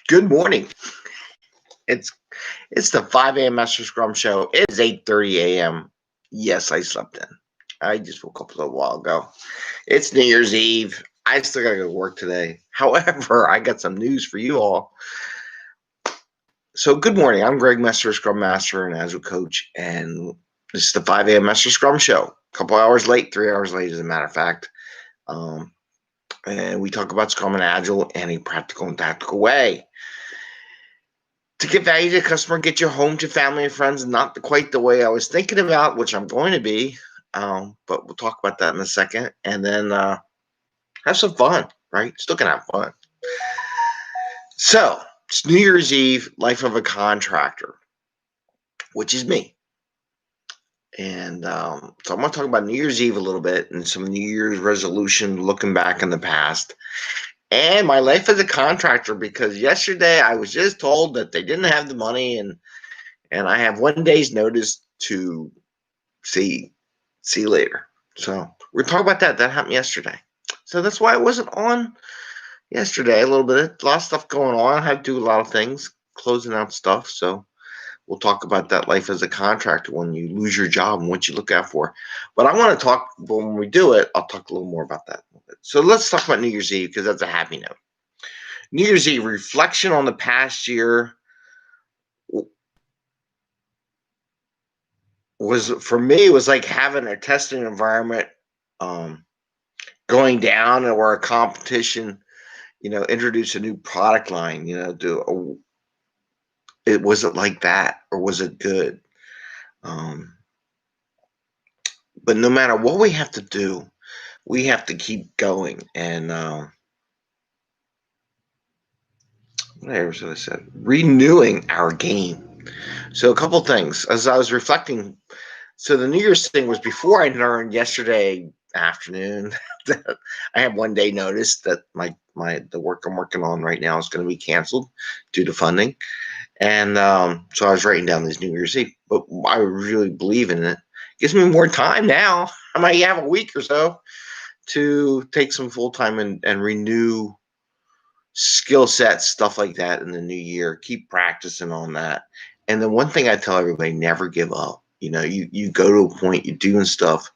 Good morning. It's it's the 5 a.m. Mester Scrum Show. It is 8:30 a.m. Yes, I slept in. I just woke up a little while ago. It's New Year's Eve. I still gotta go to work today. However, I got some news for you all. So good morning. I'm Greg Mester, Scrum Master and Agile Coach, and this is the 5 a.m. Mester Scrum Show. A couple hours late, 3 hours late, as a matter of fact. And we talk about Scrum and Agile in a practical and tactical way to give value to the customer, get you home to family and friends, not quite the way I was thinking about, which I'm going to be. But we'll talk about that in a second. And then have some fun, right? Still can have fun. So it's New Year's Eve, life of a contractor, which is me. And so I'm going to talk about New Year's Eve a little bit and some New Year's resolution, looking back in the past. And my life as a contractor, because yesterday I was just told that they didn't have the money, and I have 1 day's notice to see you later. So we're talking about that. That happened yesterday. So that's why I wasn't on yesterday. A lot of stuff going on. I had to do a lot of things, closing out stuff. So we'll talk about that life as a contractor when you lose your job and what you look out for. But I want to talk, when we do it, I'll talk a little more about that. So let's talk about New Year's Eve, because that's a happy note. New Year's Eve, reflection on the past year was, for me, it was like having a testing environment going down, or a competition, introduce a new product line, was it like that, or was it good? But no matter what we have to do, we have to keep going. And whatever I said, renewing our game. So a couple things as I was reflecting. So the New Year's thing was before I learned yesterday afternoon that I have 1 day notice that the work I'm working on right now is going to be canceled due to funding. And so I was writing down this New Year's Eve, but I really believe in it. Gives me more time now. I might have a week or so to take some full time and renew skill sets, stuff like that in the new year. Keep practicing on that. And the one thing I tell everybody, never give up. You go to a point, you're doing stuff,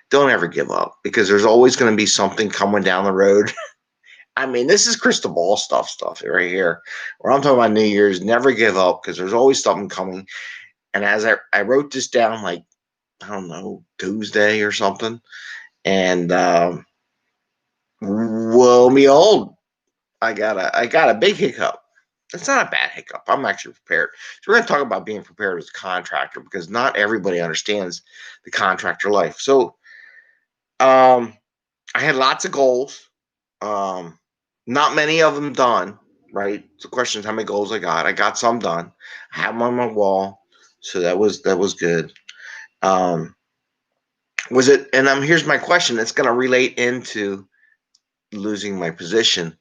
don't ever give up, because there's always going to be something coming down the road. I mean, this is crystal ball stuff right here, where I'm talking about New Year's. Never give up, because there's always something coming. And as I wrote this down, like, I don't know, Tuesday or something, and lo and behold, I got a big hiccup. It's not a bad hiccup. I'm actually prepared. So we're going to talk about being prepared as a contractor, because not everybody understands the contractor life. So I had lots of goals. Not many of them done, right? So the question is how many goals I got. I got some done. I have them on my wall. So that was good. Was it, and here's my question. It's going to relate into losing my position,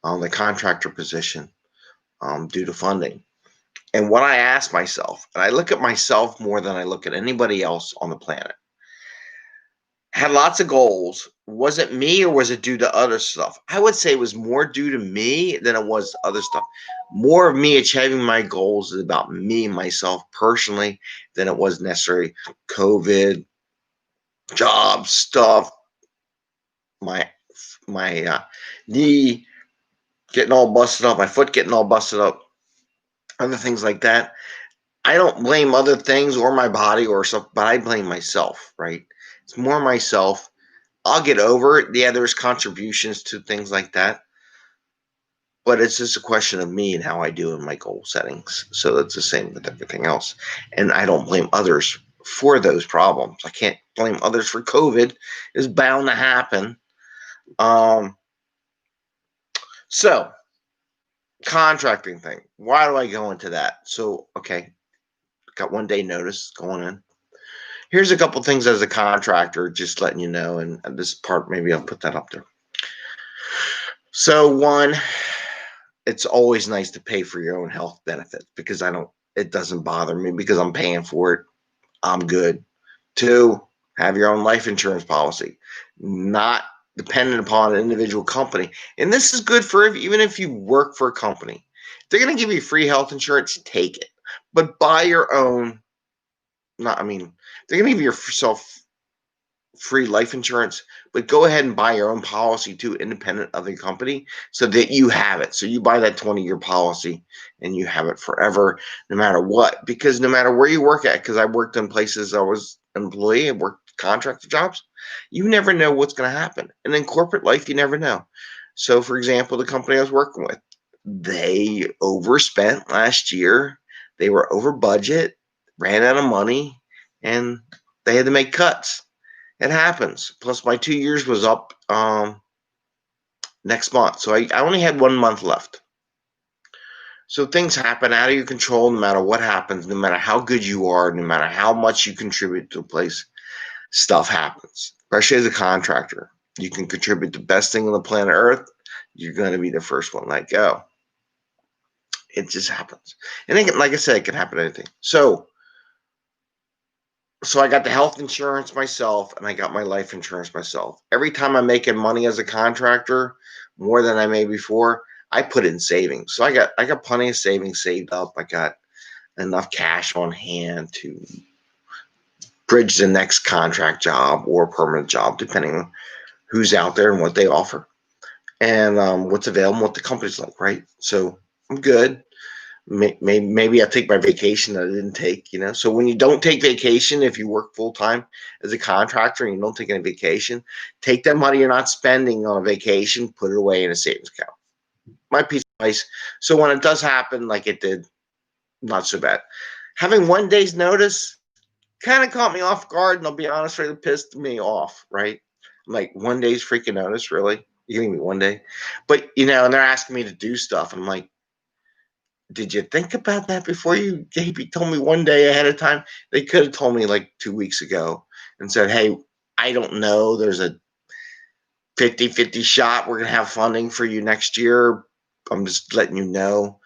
the contractor position, due to funding. And what I ask myself, and I look at myself more than I look at anybody else on the planet. Had lots of goals. Was it me, or was it due to other stuff? I would say it was more due to me than it was other stuff. More of me achieving my goals is about me, myself personally, than it was necessarily COVID, job stuff, my knee getting all busted up, my foot getting all busted up, other things like that. I don't blame other things or my body or stuff, but I blame myself, right? It's more myself. I'll get over it. Yeah, there's contributions to things like that, but it's just a question of me and how I do in my goal settings. So it's the same with everything else. And I don't blame others for those problems. I can't blame others for COVID. It's bound to happen. So contracting thing. Why do I go into that? So, okay, got 1 day notice going in. Here's a couple things as a contractor, just letting you know, and this part, maybe I'll put that up there. So one, it's always nice to pay for your own health benefits, because it doesn't bother me, because I'm paying for it. I'm good. Two, have your own life insurance policy, not dependent upon an individual company. And this is good for even if you work for a company. If they're going to give you free health insurance, take it. But buy your own. They're going to give yourself free life insurance, but go ahead and buy your own policy too, independent of the company, so that you have it. So you buy that 20-year policy and you have it forever, no matter what. Because no matter where you work at, because I worked in places I was an employee and worked contractor jobs, you never know what's going to happen. And in corporate life, you never know. So, for example, the company I was working with, they overspent last year. They were over budget, ran out of money, and they had to make cuts. It happens. Plus, my 2 years was up next month. So I only had 1 month left. So things happen out of your control no matter what happens, no matter how good you are, no matter how much you contribute to a place. Stuff happens, especially as a contractor. You can contribute the best thing on the planet Earth. You're going to be the first one let go. It just happens. And it can, like I said, it can happen to anything. So I got the health insurance myself, and I got my life insurance myself. Every time I'm making money as a contractor, more than I made before, I put in savings. So I got plenty of savings saved up. I got enough cash on hand to bridge the next contract job or permanent job, depending on who's out there and what they offer, and what's available, what the company's like, right? So I'm good. Maybe I take my vacation that I didn't take, So when you don't take vacation, if you work full time as a contractor and you don't take any vacation, take that money you're not spending on a vacation, put it away in a savings account. My piece of advice. So when it does happen, like it did, not so bad. Having 1 day's notice kind of caught me off guard, and I'll be honest, really pissed me off, right? I'm like, 1 day's freaking notice, really? You're giving me 1 day? But, and they're asking me to do stuff. I'm like, did you think about that before you told me 1 day ahead of time? They could have told me like 2 weeks ago and said, hey, I don't know. There's a 50-50 shot. We're going to have funding for you next year. I'm just letting you know.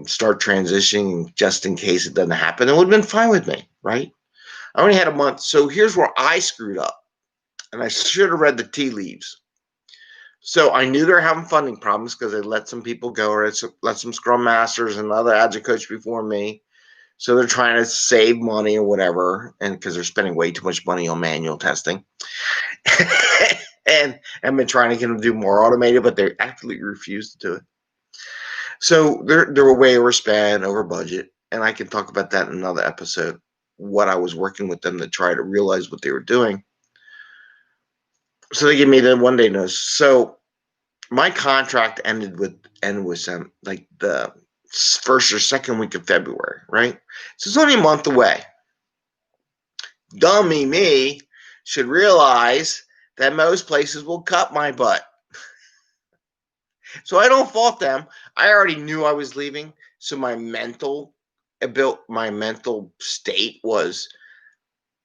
Start transitioning just in case it doesn't happen. It would have been fine with me, right? I only had a month. So here's where I screwed up. And I should have read the tea leaves. So I knew they're having funding problems because they let some people go, or let some Scrum Masters and other Agile coach before me. So they're trying to save money or whatever, and because they're spending way too much money on manual testing. and I've been trying to get them to do more automated, but they absolutely refuse to do it. So they're way overspent, over budget, and I can talk about that in another episode, what I was working with them to try to realize what they were doing. So they gave me the 1 day notice. So my contract ended with them like the first or second week of February, right? So it's only a month away. Dummy me should realize that most places will cut my butt. So I don't fault them. I already knew I was leaving. So my mental state was,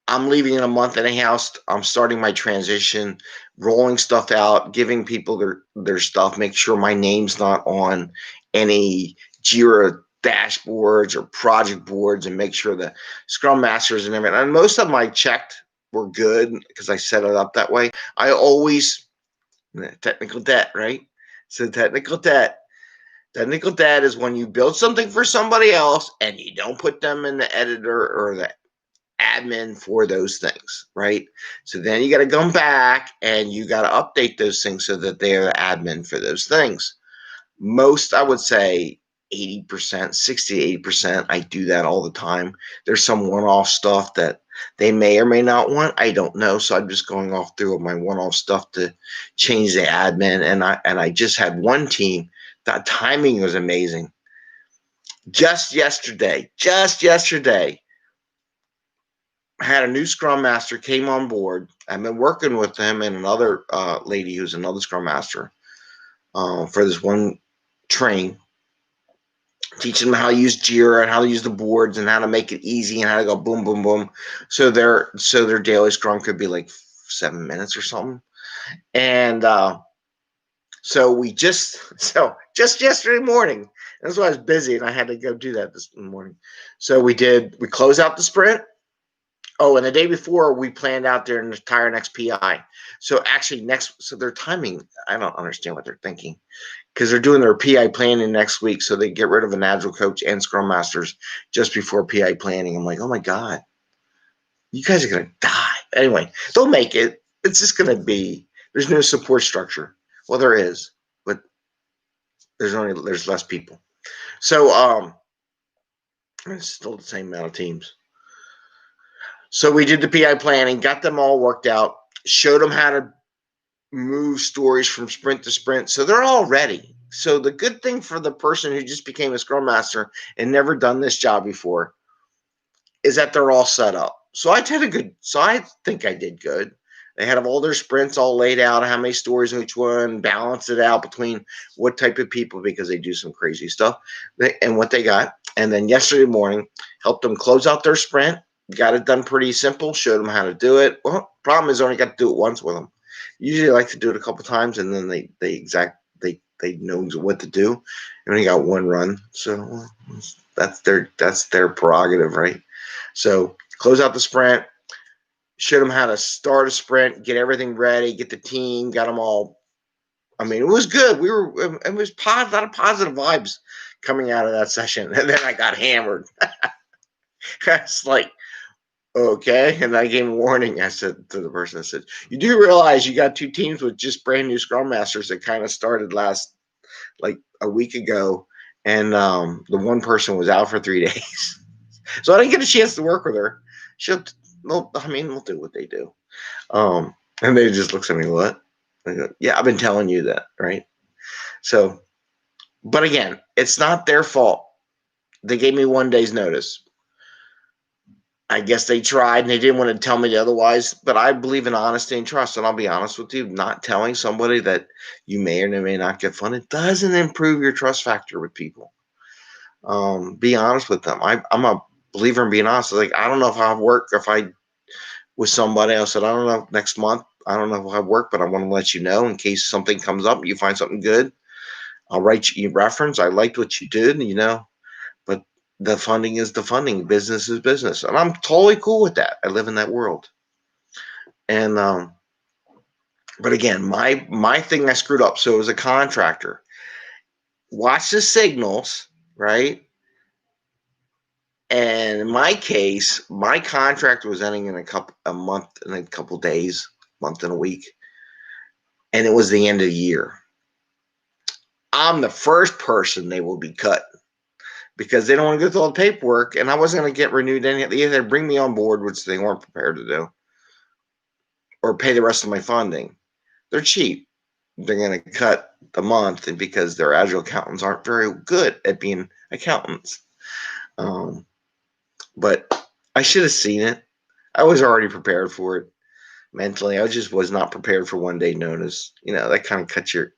I'm leaving in a month anyhow. I'm starting my transition, rolling stuff out, giving people their stuff, make sure my name's not on any Jira dashboards or project boards, and make sure the Scrum Masters and everything. And most of them I checked were good because I set it up that way. I always, technical debt, right? So technical debt is when you build something for somebody else and you don't put them in the editor or the admin for those things, right? So then you got to come back and you got to update those things so that they're the admin for those things. Most, I would say 80%, 60 to 80%, I do that all the time. There's some one-off stuff that they may or may not want. I don't know. So I'm just going off through my one-off stuff to change the admin. And I just had one team. That timing was amazing. Just yesterday, I had a new Scrum Master came on board. I've been working with him and another lady who's another Scrum Master for this one train, teaching them how to use Jira and how to use the boards and how to make it easy and how to go boom, boom, boom. So their daily Scrum could be like 7 minutes or something. And so just yesterday morning, that's why I was busy and I had to go do that this morning. So we closed out the sprint. Oh, and the day before we planned out their entire next PI. So actually so their timing, I don't understand what they're thinking. because they're doing their PI planning next week, so they get rid of an Agile coach and Scrum Masters just before PI planning. I'm like, oh my God, you guys are going to die. Anyway, they'll make it. It's just going to be, there's no support structure. Well, there is, but there's less people. So it's still the same amount of teams. So we did the PI planning, got them all worked out, showed them how to move stories from sprint to sprint. So they're all ready. So the good thing for the person who just became a Scrum Master and never done this job before is that they're all set up. So I think I did good. They had all their sprints all laid out, how many stories in each one, balance it out between what type of people, because they do some crazy stuff, and what they got. And then yesterday morning, helped them close out their sprint, got it done pretty simple, showed them how to do it. Well, problem is I only got to do it once with them. Usually I like to do it a couple times, and then they know what to do. I only got one run, so that's their prerogative, right? So close out the sprint, showed them how to start a sprint, get everything ready, get the team, got them all. I mean, it was good. It was a lot of positive vibes coming out of that session, and then I got hammered. It's like, okay, and I gave a warning. I said to the person, I said, you do realize you got two teams with just brand new Scrum Masters that kind of started like a week ago, and the one person was out for 3 days. So I didn't get a chance to work with her. We'll do what they do. And they just looks at me, what? I go, yeah, I've been telling you that, right? So, but again, it's not their fault. They gave me 1 day's notice. I guess they tried and they didn't want to tell me otherwise, but I believe in honesty and trust. And I'll be honest with you, not telling somebody that you may or may not get funded doesn't improve your trust factor with people. Be honest with them. I'm a believer in being honest. Like, I don't know if I'll work if I with somebody. I said, I don't know, next month, I don't know if I work, but I want to let you know in case something comes up, you find something good. I'll write you reference. I liked what you did, but the funding is the funding. Business is business. And I'm totally cool with that. I live in that world. And, but again, my thing I screwed up. So as a contractor, watch the signals, right? And in my case, my contract was ending in a month and a couple days, month and a week. And it was the end of the year. I'm the first person they will be cut because they don't want to go through all the paperwork, and I wasn't going to get renewed. Either bring me on board, which they weren't prepared to do, or pay the rest of my funding. They're cheap. They're going to cut the month, and because their Agile accountants aren't very good at being accountants. But I should have seen it. I was already prepared for it mentally. I just was not prepared for 1 day notice. That kind of cuts you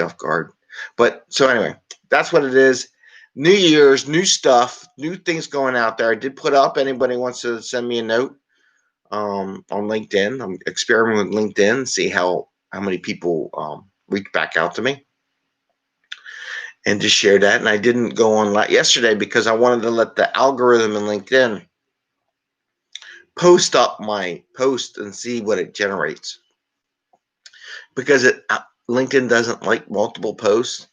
off guard. But so anyway, that's what it is. New Year's, new stuff, new things going out there. I did put up. Anybody wants to send me a note on LinkedIn. I'm experimenting with LinkedIn, see how many people reach back out to me, and just share that. And I didn't go on yesterday because I wanted to let the algorithm in LinkedIn post up my post and see what it generates, because LinkedIn doesn't like multiple posts,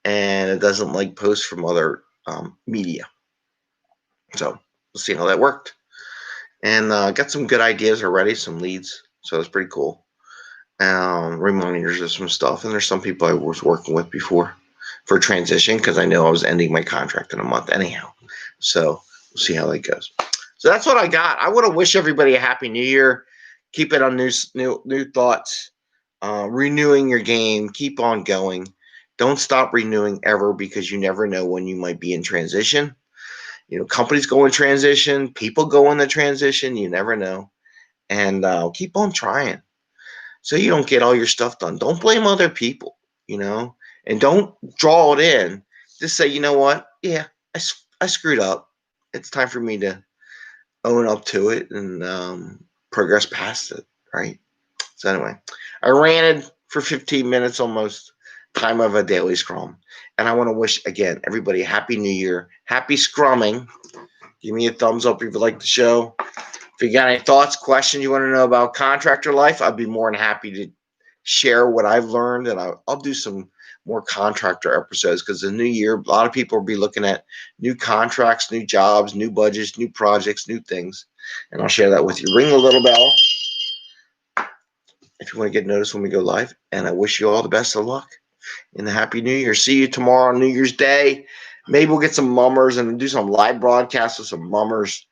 and it doesn't like posts from other media. So we'll see how that worked. And got some good ideas already, some leads. So it's pretty cool. Reminders of some stuff. And there's some people I was working with before for transition, because I know I was ending my contract in a month anyhow. So we'll see how that goes. So that's what I got. I want to wish everybody a happy new year. Keep it on new thoughts. Renewing your game. Keep on going. Don't stop renewing ever, because you never know when you might be in transition. Companies go in transition. People go into transition. You never know. And keep on trying so you don't get all your stuff done. Don't blame other people, and don't draw it in. Just say, you know what? Yeah, I screwed up. It's time for me to own up to it and progress past it, right? So anyway, I ranted for 15 minutes almost, time of a daily scrum. And I want to wish, again, everybody a happy new year. Happy scrumming. Give me a thumbs up if you like the show. If you got any thoughts, questions you want to know about Contractor Life, I'd be more than happy to share what I've learned. And I'll do some more contractor episodes, because the new year, a lot of people will be looking at new contracts, new jobs, new budgets, new projects, new things. And I'll share that with you. Ring the little bell if you want to get noticed when we go live. And I wish you all the best of luck in the Happy New Year. See you tomorrow on New Year's Day. Maybe we'll get some mummers and do some live broadcasts with some mummers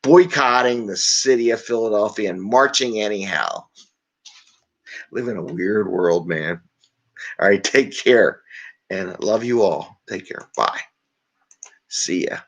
boycotting the city of Philadelphia and marching anyhow. Live in a weird world, man. All right, take care. And I love you all. Take care. Bye. See ya.